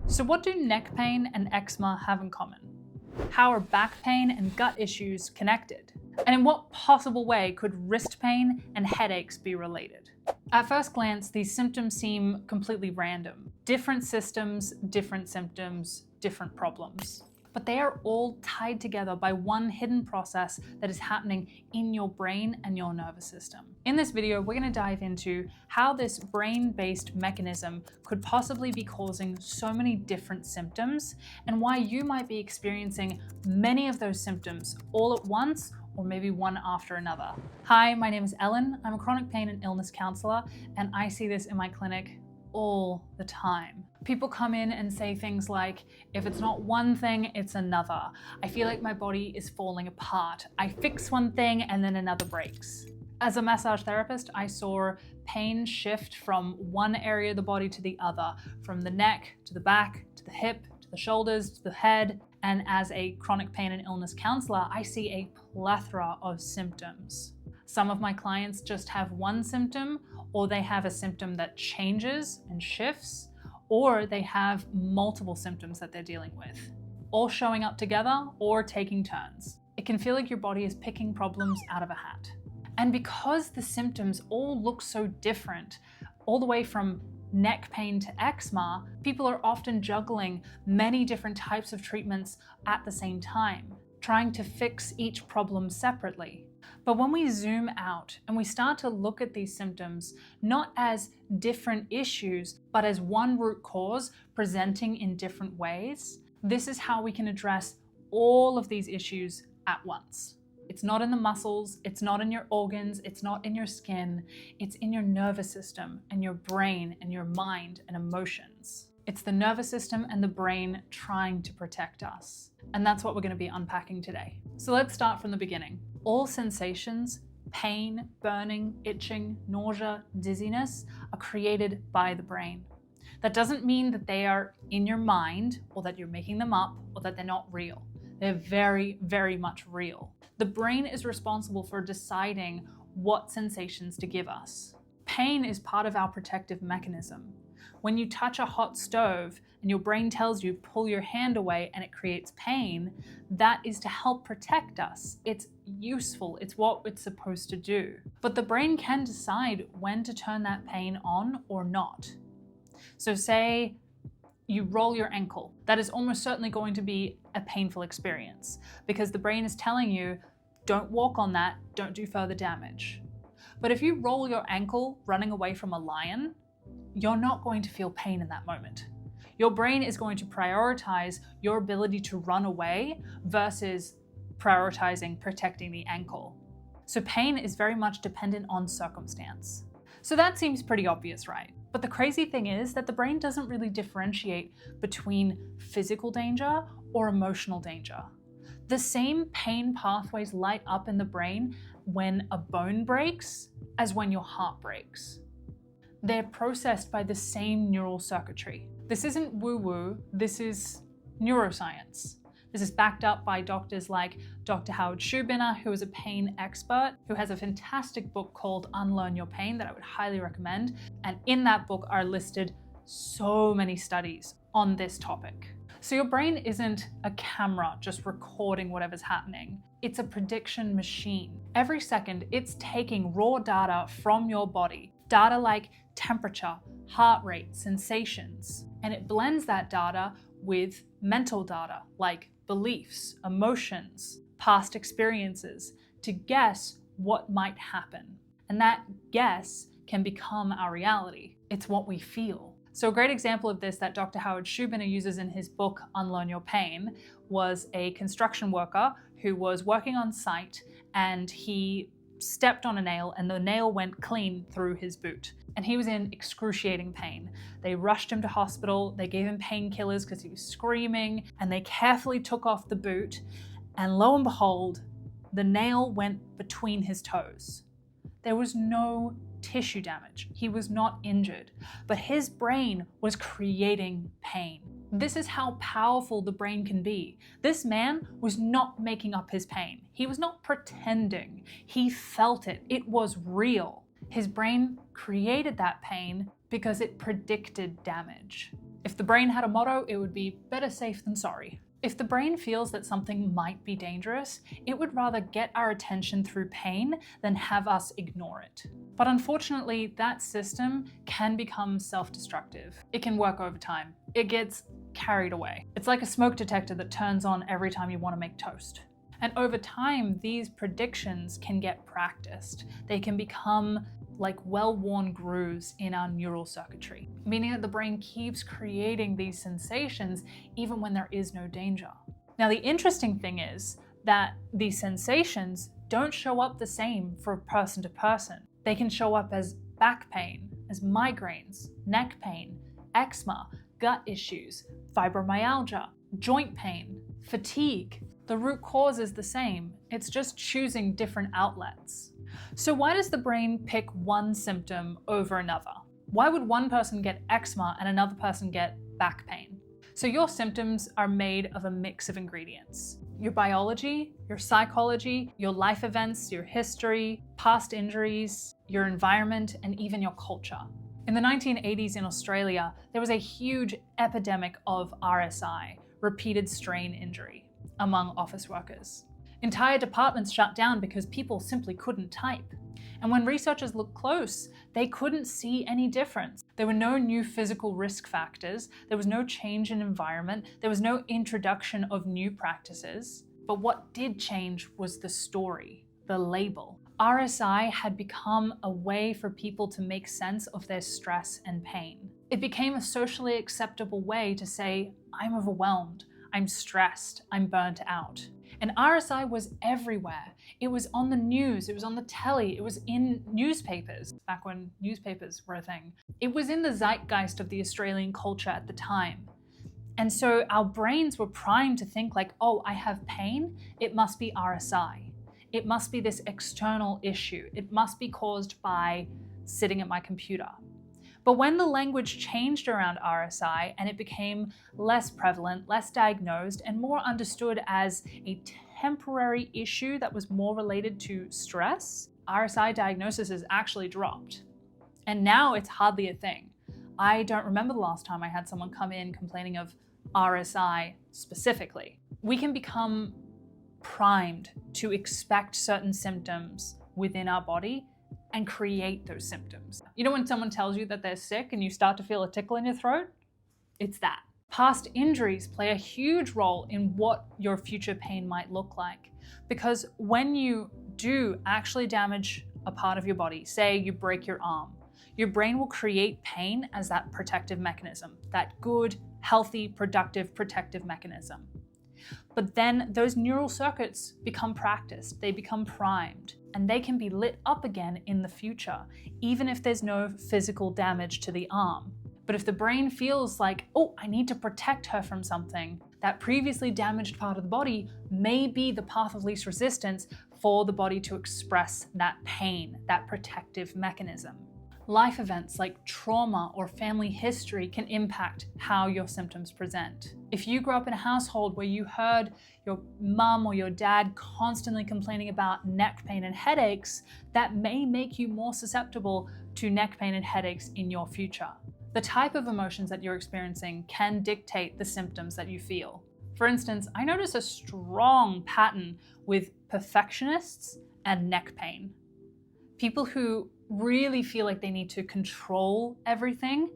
So what do neck pain and eczema have in common? How are back pain and gut issues connected? And in what possible way could wrist pain and headaches be related? At first glance, these symptoms seem completely random. Different systems, different symptoms, different problems. But they are all tied together by one hidden process that is happening in your brain and your nervous system. In this video, we're going to dive into how this brain-based mechanism could possibly be causing so many different symptoms and why you might be experiencing many of those symptoms all at once or maybe one after another. Hi, my name is Ellen. I'm a chronic pain and illness counselor, and I see this in my clinic all the time. People come in and say things like, if it's not one thing, it's another. I feel like my body is falling apart. I fix one thing and then another breaks. As a massage therapist, I saw pain shift from one area of the body to the other, from the neck to the back, to the hip, to the shoulders, to the head. And as a chronic pain and illness counselor, I see a plethora of symptoms. Some of my clients just have one symptom, or they have a symptom that changes and shifts, or they have multiple symptoms that they're dealing with, all showing up together or taking turns. It can feel like your body is picking problems out of a hat. And because the symptoms all look so different, all the way from neck pain to eczema, people are often juggling many different types of treatments at the same time, trying to fix each problem separately. But when we zoom out and we start to look at these symptoms, not as different issues, but as one root cause presenting in different ways, this is how we can address all of these issues at once. It's not in the muscles, it's not in your organs, it's not in your skin, it's in your nervous system and your brain and your mind and emotions. It's the nervous system and the brain trying to protect us. And that's what we're going to be unpacking today. So let's start from the beginning. All sensations, pain, burning, itching, nausea, dizziness are created by the brain. That doesn't mean that they are in your mind or that you're making them up or that they're not real. They're very, very much real. The brain is responsible for deciding what sensations to give us. Pain is part of our protective mechanism. When you touch a hot stove and your brain tells you pull your hand away and it creates pain, that is to help protect us. It's useful, it's what it's supposed to do. But the brain can decide when to turn that pain on or not. So say you roll your ankle. That is almost certainly going to be a painful experience because the brain is telling you, don't walk on that, don't do further damage. But if you roll your ankle running away from a lion, you're not going to feel pain in that moment. Your brain is going to prioritize your ability to run away versus prioritizing protecting the ankle. So pain is very much dependent on circumstance. So that seems pretty obvious, right? But the crazy thing is that the brain doesn't really differentiate between physical danger or emotional danger. The same pain pathways light up in the brain when a bone breaks as when your heart breaks. They're processed by the same neural circuitry. This isn't woo-woo, this is neuroscience. This is backed up by doctors like Dr. Howard Schubiner, who is a pain expert, who has a fantastic book called Unlearn Your Pain that I would highly recommend. And in that book are listed so many studies on this topic. So your brain isn't a camera just recording whatever's happening. It's a prediction machine. Every second, it's taking raw data from your body, data like temperature, heart rate, sensations, and it blends that data with mental data like beliefs, emotions, past experiences to guess what might happen. And that guess can become our reality. It's what we feel. So a great example of this that Dr. Howard Schubiner uses in his book, Unlearn Your Pain, was a construction worker who was working on site and he stepped on a nail and the nail went clean through his boot. And he was in excruciating pain. They rushed him to hospital, they gave him painkillers because he was screaming, and they carefully took off the boot, and lo and behold, the nail went between his toes. There was no tissue damage. He was not injured, but his brain was creating pain. This is how powerful the brain can be. This man was not making up his pain. He was not pretending. He felt it. It was real. His brain created that pain because it predicted damage. If the brain had a motto, it would be better safe than sorry. If the brain feels that something might be dangerous, it would rather get our attention through pain than have us ignore it. But unfortunately, that system can become self-destructive. It can work over time. It gets carried away. It's like a smoke detector that turns on every time you want to make toast. And over time, these predictions can get practiced. They can become like well-worn grooves in our neural circuitry, meaning that the brain keeps creating these sensations even when there is no danger. Now, the interesting thing is that these sensations don't show up the same for person to person. They can show up as back pain, as migraines, neck pain, eczema, gut issues, fibromyalgia, joint pain, fatigue. The root cause is the same. It's just choosing different outlets. So why does the brain pick one symptom over another? Why would one person get eczema and another person get back pain? So your symptoms are made of a mix of ingredients. Your biology, your psychology, your life events, your history, past injuries, your environment, and even your culture. In the 1980s in Australia, there was a huge epidemic of RSI, repeated strain injury, among office workers. Entire departments shut down because people simply couldn't type. And when researchers looked close, they couldn't see any difference. There were no new physical risk factors, there was no change in environment, there was no introduction of new practices. But what did change was the story, the label. RSI had become a way for people to make sense of their stress and pain. It became a socially acceptable way to say, I'm overwhelmed, I'm stressed, I'm burnt out. And RSI was everywhere. It was on the news, it was on the telly, it was in newspapers, back when newspapers were a thing. It was in the zeitgeist of the Australian culture at the time. And so our brains were primed to think like, oh, I have pain, it must be RSI. It must be this external issue. It must be caused by sitting at my computer. But when the language changed around RSI and it became less prevalent, less diagnosed, and more understood as a temporary issue that was more related to stress, RSI diagnoses actually dropped. And now it's hardly a thing. I don't remember the last time I had someone come in complaining of RSI specifically. We can become primed to expect certain symptoms within our body and create those symptoms. You know when someone tells you that they're sick and you start to feel a tickle in your throat? It's that. Past injuries play a huge role in what your future pain might look like. Because when you do actually damage a part of your body, say you break your arm, your brain will create pain as that protective mechanism, that good, healthy, productive protective mechanism. But then those neural circuits become practiced, they become primed, and they can be lit up again in the future, even if there's no physical damage to the arm. But if the brain feels like, oh, I need to protect her from something, that previously damaged part of the body may be the path of least resistance for the body to express that pain, that protective mechanism. Life events like trauma or family history can impact how your symptoms present. If you grew up in a household where you heard your mum or your dad constantly complaining about neck pain and headaches, that may make you more susceptible to neck pain and headaches in your future. The type of emotions that you're experiencing can dictate the symptoms that you feel. For instance, I notice a strong pattern with perfectionists and neck pain. People who really feel like they need to control everything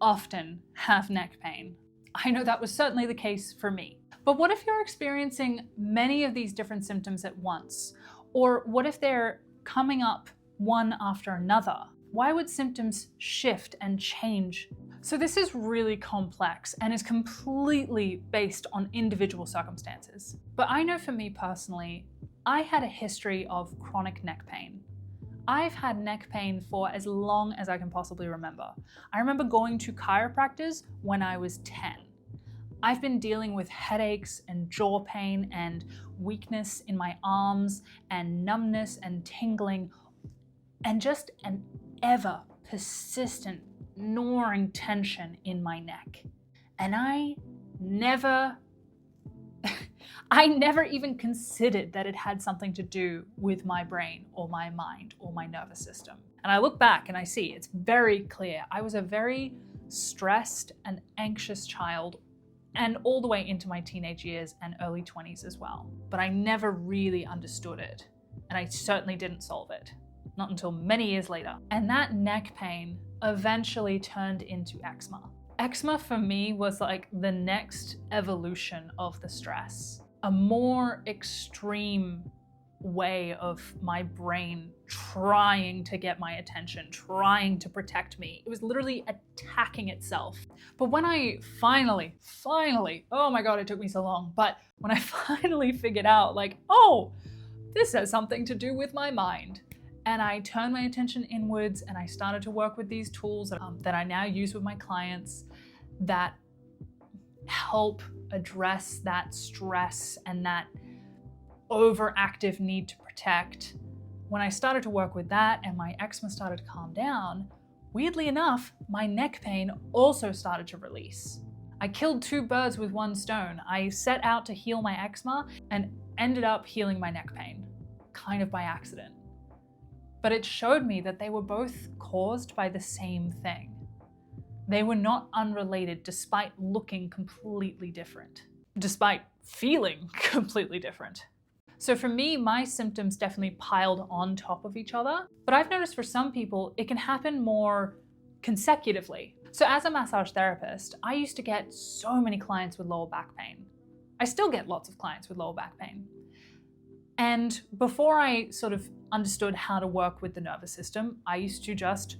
often have neck pain. I know that was certainly the case for me. But what if you're experiencing many of these different symptoms at once? Or what if they're coming up one after another? Why would symptoms shift and change? So this is really complex and is completely based on individual circumstances. But I know for me personally, I had a history of chronic neck pain. I've had neck pain for as long as I can possibly remember. I remember going to chiropractors when I was 10. I've been dealing with headaches and jaw pain and weakness in my arms and numbness and tingling and just an ever persistent gnawing tension in my neck. And I never even considered that it had something to do with my brain or my mind or my nervous system. And I look back and I see it's very clear. I was a very stressed and anxious child, and all the way into my teenage years and early 20s as well. But I never really understood it, and I certainly didn't solve it, not until many years later. And that neck pain eventually turned into eczema. Eczema for me was like the next evolution of the stress, a more extreme way of my brain trying to get my attention, trying to protect me. It was literally attacking itself. But when I finally, oh my God, it took me so long, but when I finally figured out like, oh, this has something to do with my mind, and I turned my attention inwards and I started to work with these tools that I now use with my clients that help address that stress and that overactive need to protect. When I started to work with that and my eczema started to calm down, weirdly enough, my neck pain also started to release. I killed two birds with one stone. I set out to heal my eczema and ended up healing my neck pain, kind of by accident. But it showed me that they were both caused by the same thing. They were not unrelated despite looking completely different, despite feeling completely different. So for me, my symptoms definitely piled on top of each other, but I've noticed for some people, it can happen more consecutively. So as a massage therapist, I used to get so many clients with lower back pain. I still get lots of clients with lower back pain. And before I sort of understood how to work with the nervous system, I used to just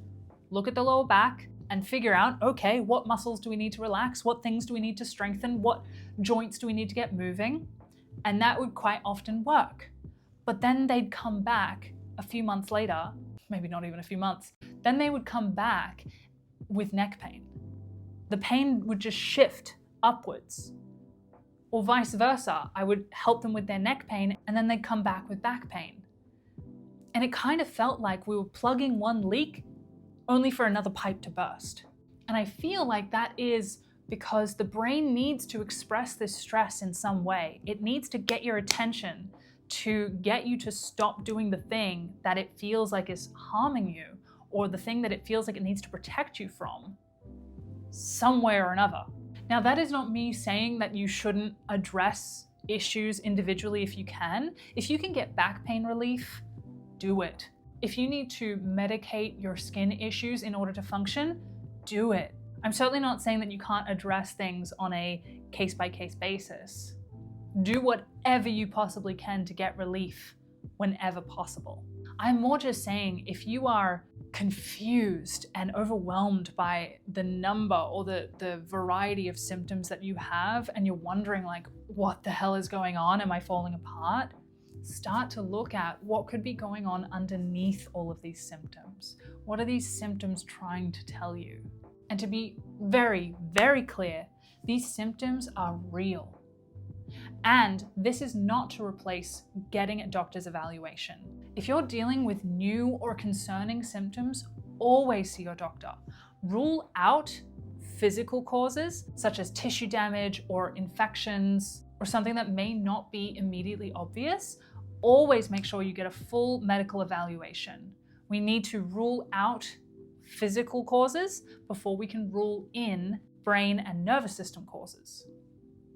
look at the lower back and figure out, okay, what muscles do we need to relax? What things do we need to strengthen? What joints do we need to get moving? And that would quite often work. But then they'd come back a few months later, maybe not even a few months, then they would come back with neck pain. The pain would just shift upwards. Or vice versa, I would help them with their neck pain and then they'd come back with back pain. And it kind of felt like we were plugging one leak only for another pipe to burst. And I feel like that is because the brain needs to express this stress in some way. It needs to get your attention to get you to stop doing the thing that it feels like is harming you, or the thing that it feels like it needs to protect you from, some way or another. Now, that is not me saying that you shouldn't address issues individually if you can. If you can get back pain relief, do it. If you need to medicate your skin issues in order to function, do it. I'm certainly not saying that you can't address things on a case-by-case basis. Do whatever you possibly can to get relief whenever possible. I'm more just saying, if you are confused and overwhelmed by the number or the variety of symptoms that you have, and you're wondering like, what the hell is going on? Am I falling apart? Start to look at what could be going on underneath all of these symptoms. What are these symptoms trying to tell you? And to be very, very clear, these symptoms are real. And this is not to replace getting a doctor's evaluation. If you're dealing with new or concerning symptoms, always see your doctor. Rule out physical causes such as tissue damage or infections or something that may not be immediately obvious. Always make sure you get a full medical evaluation. We need to rule out physical causes before we can rule in brain and nervous system causes.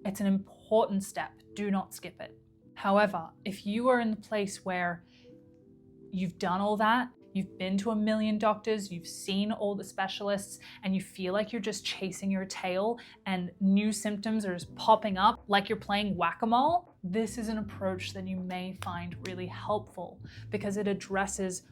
It's an important step. Do not skip it. However, if you are in the place where you've done all that, you've been to a million doctors, you've seen all the specialists, and you feel like you're just chasing your tail and new symptoms are just popping up like you're playing whack-a-mole, this is an approach that you may find really helpful because it addresses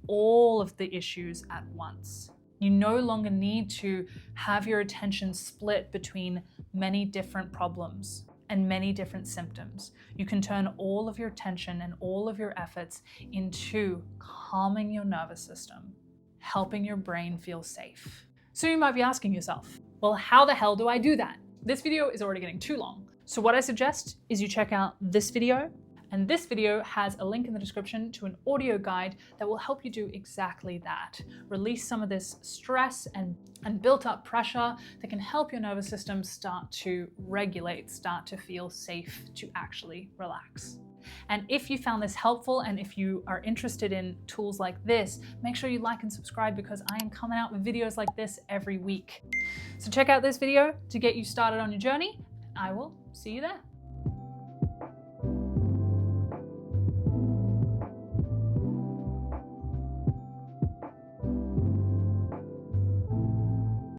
all of the issues at once. You no longer need to have your attention split between many different problems and many different symptoms. You can turn all of your attention and all of your efforts into calming your nervous system, helping your brain feel safe. So you might be asking yourself, well, how the hell do I do that? This video is already getting too long. So what I suggest is you check out this video. And this video has a link in the description to an audio guide that will help you do exactly that. Release some of this stress and built up pressure that can help your nervous system start to regulate, start to feel safe to actually relax. And if you found this helpful and if you are interested in tools like this, make sure you like and subscribe because I am coming out with videos like this every week. So check out this video to get you started on your journey. I will see you there.